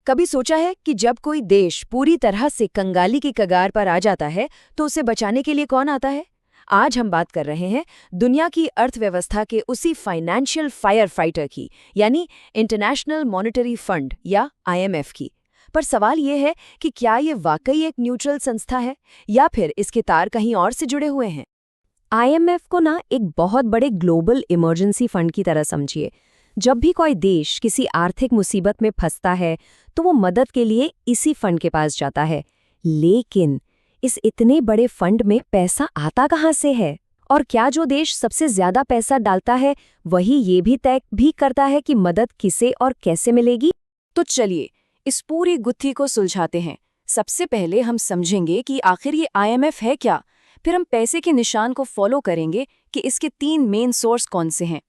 कभी सोचा है कि जब कोई देश पूरी तरह से कंगाली की कगार पर आ जाता है तो उसे बचाने के लिए कौन आता है? आज हम बात कर रहे हैं दुनिया की अर्थव्यवस्था के उसी फाइनेंशियल फायर फाइटर की, यानी इंटरनेशनल मॉनेटरी फंड या आईएमएफ की। पर सवाल ये है कि क्या ये वाकई एक न्यूट्रल संस्था है या फिर इसके तार कहीं और से जुड़े हुए हैं? आईएमएफ को ना एक बहुत बड़े ग्लोबल इमरजेंसी फंड की तरह समझिए। जब भी कोई देश किसी आर्थिक मुसीबत में फंसता है तो वो मदद के लिए इसी फंड के पास जाता है। लेकिन इस इतने बड़े फंड में पैसा आता कहाँ से है? और क्या जो देश सबसे ज्यादा पैसा डालता है वही ये भी तय भी करता है कि मदद किसे और कैसे मिलेगी? तो चलिए इस पूरी गुत्थी को सुलझाते हैं। सबसे पहले हम समझेंगे कि आखिर ये आईएमएफ है क्या। फिर हम पैसे के निशान को फॉलो करेंगे कि इसके 3 मेन सोर्स कौन से हैं।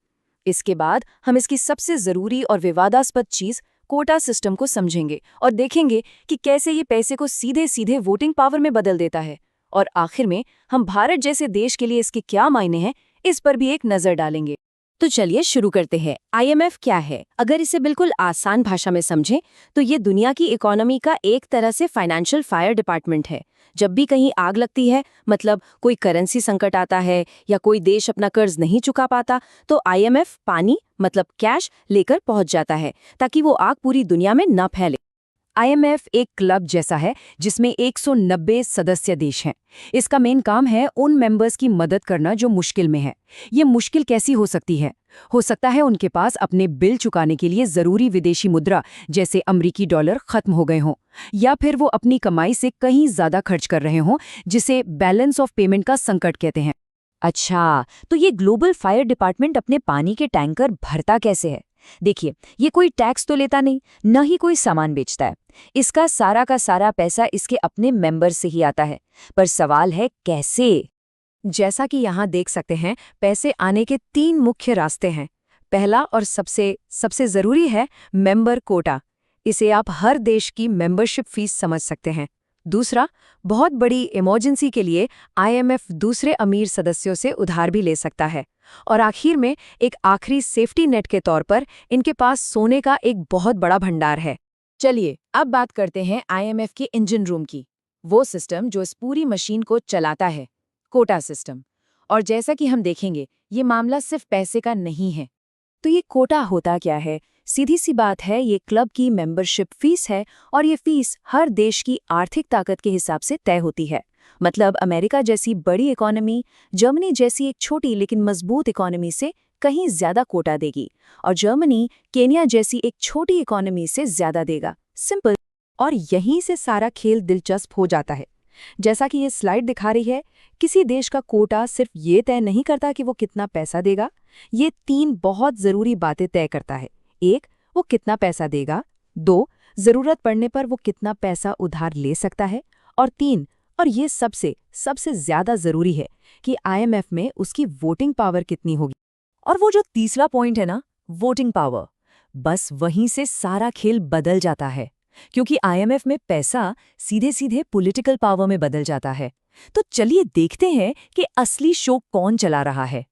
इसके बाद हम इसकी सबसे ज़रूरी और विवादास्पद चीज़ कोटा सिस्टम को समझेंगे और देखेंगे कि कैसे ये पैसे को सीधे सीधे वोटिंग पावर में बदल देता है। और आखिर में हम भारत जैसे देश के लिए इसके क्या मायने हैं, इस पर भी एक नज़र डालेंगे। तो चलिए शुरू करते हैं। आईएमएफ क्या है? अगर इसे बिल्कुल आसान भाषा में समझें तो ये दुनिया की इकोनॉमी का एक तरह से फाइनेंशियल फायर डिपार्टमेंट है। जब भी कहीं आग लगती है, मतलब कोई करेंसी संकट आता है या कोई देश अपना कर्ज नहीं चुका पाता, तो आईएमएफ पानी मतलब कैश लेकर पहुंच जाता है ताकि वो आग पूरी दुनिया में न फैले। आईएमएफ एक क्लब जैसा है जिसमें 190 सदस्य देश हैं। इसका मेन काम है उन मेंबर्स की मदद करना जो मुश्किल में है। ये मुश्किल कैसी हो सकती है? हो सकता है उनके पास अपने बिल चुकाने के लिए ज़रूरी विदेशी मुद्रा जैसे अमरीकी डॉलर खत्म हो गए हों, या फिर वो अपनी कमाई से कहीं ज़्यादा खर्च कर रहे हों, जिसे बैलेंस ऑफ पेमेंट का संकट कहते हैं। अच्छा, तो ये ग्लोबल फायर डिपार्टमेंट अपने पानी के टैंकर भरता कैसे है? देखिए, ये कोई टैक्स तो लेता नहीं, न ही कोई सामान बेचता है। इसका सारा का सारा पैसा इसके अपने मेंबर से ही आता है। पर सवाल है कैसे? जैसा कि यहाँ देख सकते हैं, पैसे आने के 3 मुख्य रास्ते हैं। पहला और सबसे ज़रूरी है मेंबर कोटा। इसे आप हर देश की मेंबरशिप फीस समझ सकते हैं। दूसरा, बहुत बड़ी इमरजेंसी के लिए आईएमएफ दूसरे अमीर सदस्यों से उधार भी ले सकता है। और आखिर में एक आखिरी सेफ्टी नेट के तौर पर इनके पास सोने का एक बहुत बड़ा भंडार है। चलिए अब बात करते हैं आईएमएफ के इंजन रूम की, वो सिस्टम जो इस पूरी मशीन को चलाता है, कोटा सिस्टम। और जैसा कि हम देखेंगे, ये मामला सिर्फ पैसे का नहीं है। तो ये कोटा होता क्या है? सीधी सी बात है, ये क्लब की मेंबरशिप फीस है और ये फीस हर देश की आर्थिक ताकत के हिसाब से तय होती है। मतलब अमेरिका जैसी बड़ी इकोनॉमी जर्मनी जैसी एक छोटी लेकिन मजबूत इकोनॉमी से कहीं ज्यादा कोटा देगी, और जर्मनी केन्या जैसी एक छोटी इकोनॉमी से ज्यादा देगा। सिंपल। और यहीं से सारा खेल दिलचस्प हो जाता है। जैसा कि ये स्लाइड दिखा रही है, किसी देश का कोटा सिर्फ ये तय नहीं करता कि वो कितना पैसा देगा, ये 3 बहुत जरूरी बातें तय करता है। 1, वो कितना पैसा देगा। 2, जरूरत पड़ने पर वो कितना पैसा उधार ले सकता है। और 3, और ये सबसे ज्यादा जरूरी है कि आईएमएफ में उसकी वोटिंग पावर कितनी होगी। और वो जो तीसरा पॉइंट है ना, वोटिंग पावर, बस वहीं से सारा खेल बदल जाता है, क्योंकि आईएमएफ में पैसा सीधे सीधे पॉलिटिकल पावर में बदल जाता है। तो चलिए देखते हैं कि असली शो कौन चला रहा है।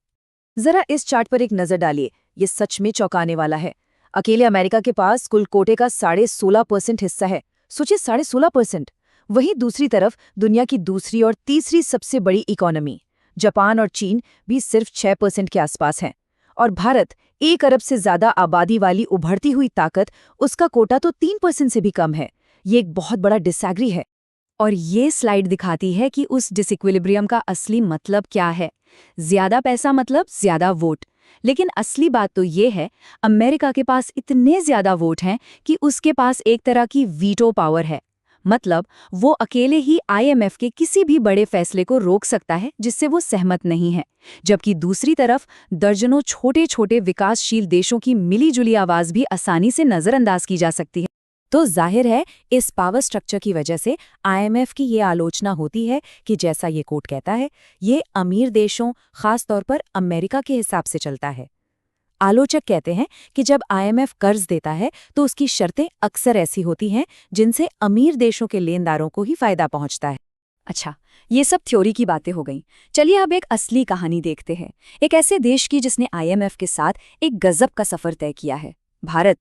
जरा इस चार्ट पर एक नजर डालिए, ये सच में चौंकाने वाला है। अकेले अमेरिका के पास कुल कोटे का 16.5% हिस्सा है। सोचिए, 16.5%। वहीं दूसरी तरफ दुनिया की दूसरी और तीसरी सबसे बड़ी इकोनॉमी जापान और चीन भी सिर्फ 6% के आसपास हैं। और भारत 1 अरब से ज्यादा आबादी वाली उभरती हुई ताकत, उसका कोटा तो 3% से भी कम है। ये एक बहुत बड़ा डिसएग्री है। और ये स्लाइड दिखाती है कि उस डिसइक्विलिब्रियम का असली मतलब क्या है। ज्यादा पैसा मतलब ज्यादा वोट। लेकिन असली बात तो ये है, अमेरिका के पास इतने ज्यादा वोट हैं कि उसके पास एक तरह की वीटो पावर है। मतलब वो अकेले ही आईएमएफ के किसी भी बड़े फैसले को रोक सकता है जिससे वो सहमत नहीं है। जबकि दूसरी तरफ दर्जनों छोटे छोटे विकासशील देशों की मिलीजुली आवाज भी आसानी से नजरअंदाज की जा सकती है। तो जाहिर है, इस पावर स्ट्रक्चर की वजह से आईएमएफ की ये आलोचना होती है कि जैसा ये कोट कहता है, ये अमीर देशों, खास तौर पर अमेरिका के हिसाब से चलता है। आलोचक कहते हैं कि जब आईएमएफ कर्ज देता है तो उसकी शर्तें अक्सर ऐसी होती हैं जिनसे अमीर देशों के लेनदारों को ही फायदा पहुंचता है। अच्छा, ये सब थ्योरी की बातें हो गईं। चलिए अब एक असली कहानी देखते हैं, एक ऐसे देश की जिसने आईएमएफ के साथ एक गजब का सफर तय किया है, भारत।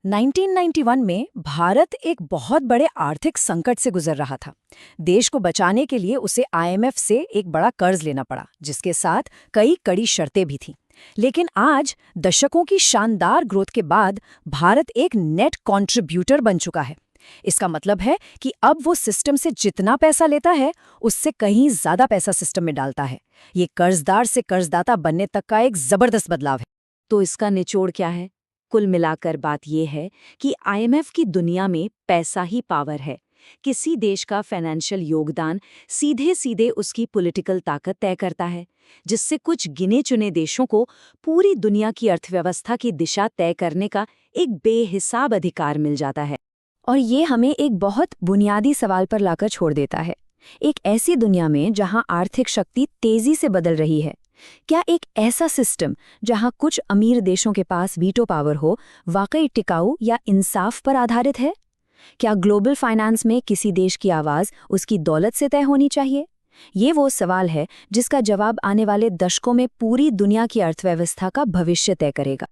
1991 में भारत एक बहुत बड़े आर्थिक संकट से गुजर रहा था। देश को बचाने के लिए उसे आईएमएफ से एक बड़ा कर्ज लेना पड़ा, जिसके साथ कई कड़ी शर्तें भी थीं। लेकिन आज, दशकों की शानदार ग्रोथ के बाद, भारत एक नेट कंट्रीब्यूटर बन चुका है। इसका मतलब है कि अब वो सिस्टम से जितना पैसा लेता है, उससे कहीं ज्यादा पैसा सिस्टम में डालता है। ये कर्जदार से कर्जदाता बनने तक का एक जबरदस्त बदलाव है। तो इसका निचोड़ क्या है? कुल मिलाकर बात यह है कि आईएमएफ की दुनिया में पैसा ही पावर है। किसी देश का फाइनेंशियल योगदान सीधे सीधे उसकी पॉलिटिकल ताकत तय करता है, जिससे कुछ गिने चुने देशों को पूरी दुनिया की अर्थव्यवस्था की दिशा तय करने का एक बेहिसाब अधिकार मिल जाता है। और ये हमें एक बहुत बुनियादी सवाल पर लाकर छोड़ देता है। एक ऐसी दुनिया में जहां आर्थिक शक्ति तेजी से बदल रही है, क्या एक ऐसा सिस्टम जहां कुछ अमीर देशों के पास वीटो पावर हो, वाकई टिकाऊ या इंसाफ पर आधारित है? क्या ग्लोबल फाइनेंस में किसी देश की आवाज उसकी दौलत से तय होनी चाहिए? ये वो सवाल है जिसका जवाब आने वाले दशकों में पूरी दुनिया की अर्थव्यवस्था का भविष्य तय करेगा।